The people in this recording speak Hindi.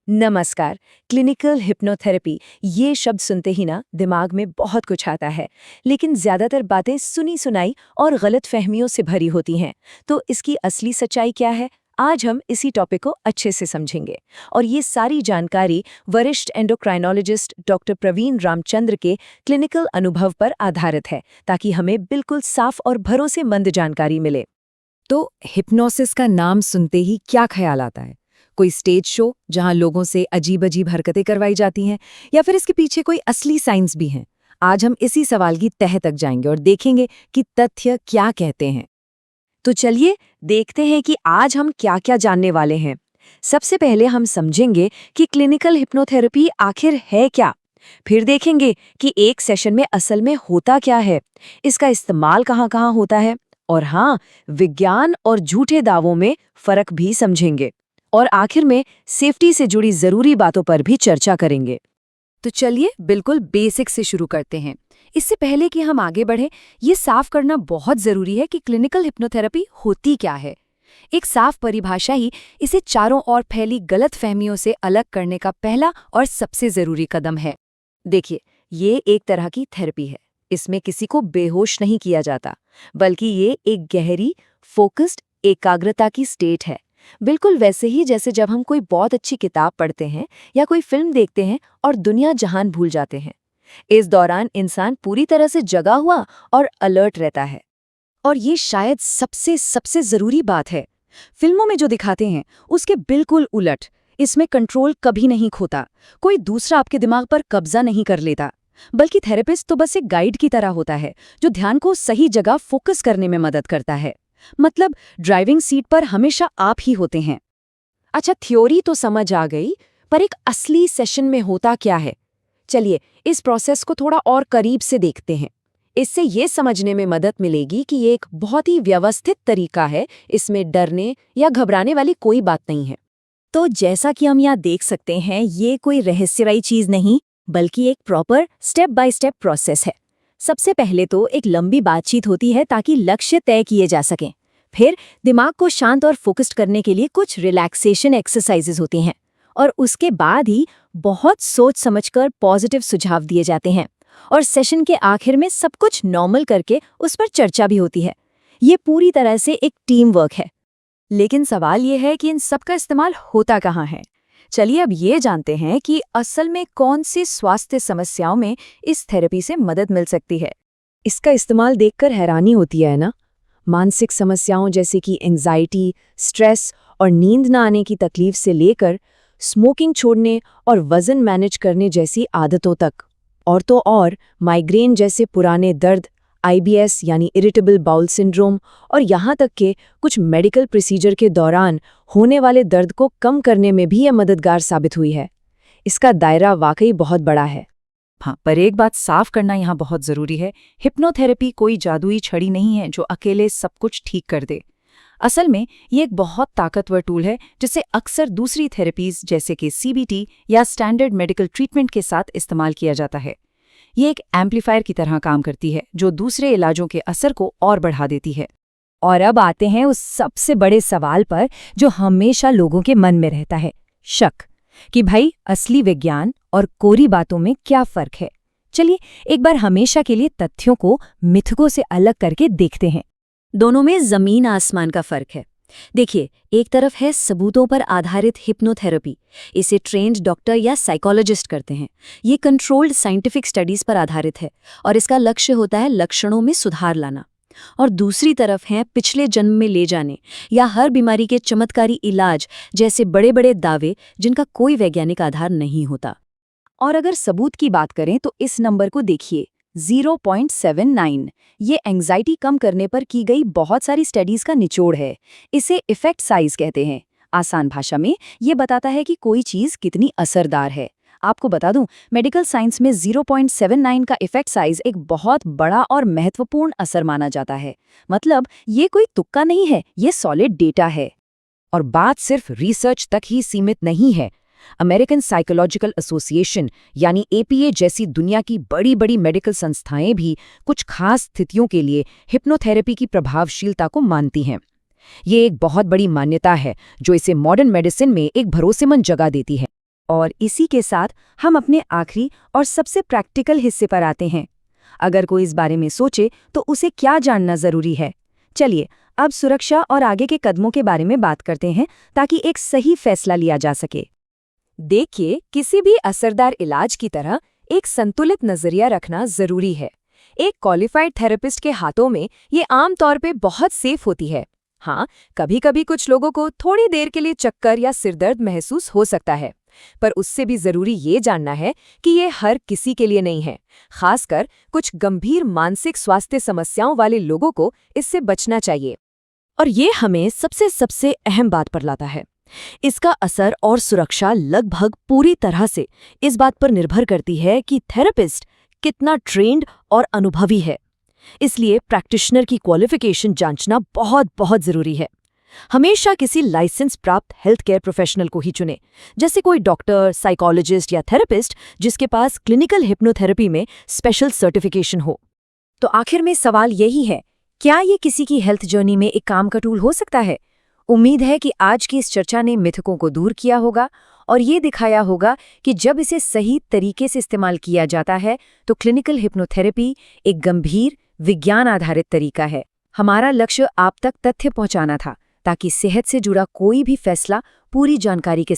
नमस्कार। क्लिनिकल हिप्नोथेरेपी ये शब्द सुनते ही ना दिमाग में बहुत कुछ आता है, लेकिन ज्यादातर बातें सुनी सुनाई और गलत फहमियों से भरी होती हैं। तो इसकी असली सच्चाई क्या है? आज हम इसी टॉपिक को अच्छे से समझेंगे और ये सारी जानकारी वरिष्ठ एंडोक्राइनोलॉजिस्ट डॉक्टर प्रवीण रामचंद्र के क्लिनिकल अनुभव पर आधारित है, ताकि हमें बिल्कुल साफ और भरोसेमंद जानकारी मिले। तो हिप्नोसिस का नाम सुनते ही क्या ख्याल आता है? कोई स्टेज शो जहां लोगों से अजीब अजीब हरकतें करवाई जाती हैं, या फिर इसके पीछे कोई असली साइंस भी है? आज हम इसी सवाल की तह तक जाएंगे और देखेंगे कि तथ्य क्या कहते हैं। तो चलिए देखते हैं कि आज हम क्या क्या जानने वाले हैं। सबसे पहले हम समझेंगे कि क्लिनिकल हिप्नोथेरेपी आखिर है क्या। फिर देखेंगे कि एक सेशन में असल में होता क्या है, इसका इस्तेमाल कहाँ-कहाँ होता है, और हाँ, विज्ञान और झूठे दावों में फर्क भी समझेंगे। और आखिर में सेफ्टी से जुड़ी जरूरी बातों पर भी चर्चा करेंगे। तो चलिए बिल्कुल बेसिक से शुरू करते हैं। इससे पहले कि हम आगे बढ़ें, ये साफ करना बहुत जरूरी है कि क्लिनिकल हिप्नोथेरेपी होती क्या है। एक साफ परिभाषा ही इसे चारों ओर फैली गलत फहमियों से अलग करने का पहला और सबसे जरूरी कदम है। देखिए, ये एक तरह की थेरेपी है। इसमें किसी को बेहोश नहीं किया जाता, बल्कि ये एक गहरी, फोकस्ड एकाग्रता की स्टेट है। बिल्कुल वैसे ही जैसे जब हम कोई बहुत अच्छी किताब पढ़ते हैं या कोई फिल्म देखते हैं और दुनिया जहान भूल जाते हैं। इस दौरान इंसान पूरी तरह से जगा हुआ और अलर्ट रहता है। और ये शायद सबसे सबसे जरूरी बात है। फिल्मों में जो दिखाते हैं उसके बिल्कुल उलट। इसमें कंट्रोल कभी नहीं खोता, कोई दूसरा आपके दिमाग पर कब्जा नहीं कर लेता, बल्कि थेरेपिस्ट तो बस एक गाइड की तरह होता है जो ध्यान को सही जगह फोकस करने में मदद करता है। मतलब ड्राइविंग सीट पर हमेशा आप ही होते हैं। अच्छा, थ्योरी तो समझ आ गई, पर एक असली सेशन में होता क्या है? चलिए इस प्रोसेस को थोड़ा और करीब से देखते हैं। इससे ये समझने में मदद मिलेगी कि ये एक बहुत ही व्यवस्थित तरीका है। इसमें डरने या घबराने वाली कोई बात नहीं है। तो जैसा कि हम यहाँ देख सकते हैं, ये कोई रहस्यमयी चीज नहीं, बल्कि एक proper step by step process है। सबसे पहले तो एक लंबी बातचीत होती है ताकि लक्ष्य तय किए जा सकें। फिर दिमाग को शांत और फोकस्ड करने के लिए कुछ रिलैक्सेशन एक्सरसाइजेज होती हैं, और उसके बाद ही बहुत सोच समझकर पॉजिटिव सुझाव दिए जाते हैं। और सेशन के आखिर में सब कुछ नॉर्मल करके उस पर चर्चा भी होती है। ये पूरी तरह से एक टीम वर्क है। लेकिन सवाल ये है कि इन सब का इस्तेमाल होता कहाँ है? चलिए अब ये जानते हैं कि असल में कौन सी स्वास्थ्य समस्याओं में इस थेरेपी से मदद मिल सकती है। इसका इस्तेमाल देखकर हैरानी होती है ना। मानसिक समस्याओं जैसे कि एंजाइटी, स्ट्रेस और नींद न आने की तकलीफ से लेकर स्मोकिंग छोड़ने और वजन मैनेज करने जैसी आदतों तक। और तो और माइग्रेन जैसे पुराने दर्द, आईबीएस यानी इरिटेबल बाउल सिंड्रोम, और यहाँ तक कि कुछ मेडिकल प्रोसीजर के दौरान होने वाले दर्द को कम करने में भी यह मददगार साबित हुई है। इसका दायरा वाकई बहुत बड़ा है। हाँ, पर एक बात साफ करना यहाँ बहुत जरूरी है। हिप्नोथेरेपी कोई जादुई छड़ी नहीं है जो अकेले सब कुछ ठीक कर दे। असल में ये एक बहुत ताकतवर टूल है जिसे अक्सर दूसरी थेरेपीज जैसे कि सीबीटी या स्टैंडर्ड मेडिकल ट्रीटमेंट के साथ इस्तेमाल किया जाता है। ये एक एम्पलीफायर की तरह काम करती है जो दूसरे इलाजों के असर को और बढ़ा देती है। और अब आते हैं उस सबसे बड़े सवाल पर जो हमेशा लोगों के मन में रहता है, शक, कि भाई असली विज्ञान और कोरी बातों में क्या फर्क है। चलिए एक बार हमेशा के लिए तथ्यों को मिथकों से अलग करके देखते हैं। दोनों में जमीन आसमान का फर्क है। देखिए, एक तरफ है सबूतों पर आधारित हिप्नोथेरेपी। इसे ट्रेन्ड डॉक्टर या साइकोलॉजिस्ट करते हैं। ये कंट्रोल्ड साइंटिफिक स्टडीज पर आधारित है और इसका लक्ष्य होता है लक्षणों में सुधार लाना। और दूसरी तरफ है पिछले जन्म में ले जाने या हर बीमारी के चमत्कारी इलाज जैसे बड़े बड़े दावे जिनका कोई वैज्ञानिक आधार नहीं होता। और अगर सबूत की बात करें तो इस नंबर को देखिए, 0.79। ये एंग्जाइटी कम करने पर की गई बहुत सारी स्टडीज का निचोड़ है। इसे इफेक्ट साइज कहते हैं। आसान भाषा में ये बताता है कि कोई चीज कितनी असरदार है। आपको बता दूं, मेडिकल साइंस में 0.79 का इफेक्ट साइज एक बहुत बड़ा और महत्वपूर्ण असर माना जाता है। मतलब ये कोई तुक्का नहीं है, ये सॉलिड डेटा है। और बात सिर्फ रिसर्च तक ही सीमित नहीं है। अमेरिकन साइकोलॉजिकल एसोसिएशन यानी एपीए जैसी दुनिया की बड़ी बड़ी मेडिकल संस्थाएं भी कुछ खास स्थितियों के लिए हिप्नोथेरेपी की प्रभावशीलता को मानती हैं। ये एक बहुत बड़ी मान्यता है जो इसे मॉडर्न मेडिसिन में एक भरोसेमंद जगह देती है। और इसी के साथ हम अपने आखिरी और सबसे प्रैक्टिकल हिस्से पर आते हैं। अगर कोई इस बारे में सोचे तो उसे क्या जानना जरूरी है? चलिए अब सुरक्षा और आगे के कदमों के बारे में बात करते हैं ताकि एक सही फैसला लिया जा सके। देखिए, किसी भी असरदार इलाज की तरह एक संतुलित नजरिया रखना जरूरी है। एक क्वालिफाइड थेरेपिस्ट के हाथों में ये आमतौर पे बहुत सेफ होती है। हाँ, कभी-कभी कुछ लोगों को थोड़ी देर के लिए चक्कर या सिरदर्द महसूस हो सकता है, पर उससे भी जरूरी ये जानना है कि ये हर किसी के लिए नहीं है। खासकर कुछ गंभीर मानसिक स्वास्थ्य समस्याओं वाले लोगों को इससे बचना चाहिए। और ये हमें सबसे अहम बात पर लाता है। इसका असर और सुरक्षा लगभग पूरी तरह से इस बात पर निर्भर करती है कि थेरेपिस्ट कितना ट्रेंड और अनुभवी है। इसलिए प्रैक्टिशनर की क्वालिफिकेशन जांचना बहुत जरूरी है। हमेशा किसी लाइसेंस प्राप्त हेल्थ केयर प्रोफेशनल को ही चुनें, जैसे कोई डॉक्टर, साइकोलॉजिस्ट या थेरेपिस्ट जिसके पास क्लिनिकल हिप्नोथेरेपी में स्पेशल सर्टिफिकेशन हो। तो आखिर में सवाल यही है, क्या ये किसी की हेल्थ जर्नी में एक काम का टूल हो सकता है? उम्मीद है कि आज की इस चर्चा ने मिथकों को दूर किया होगा और ये दिखाया होगा कि जब इसे सही तरीके से इस्तेमाल किया जाता है तो क्लिनिकल हिप्नोथेरेपी एक गंभीर विज्ञान आधारित तरीका है। हमारा लक्ष्य आप तक तथ्य पहुंचाना था ताकि सेहत से जुड़ा कोई भी फैसला पूरी जानकारी के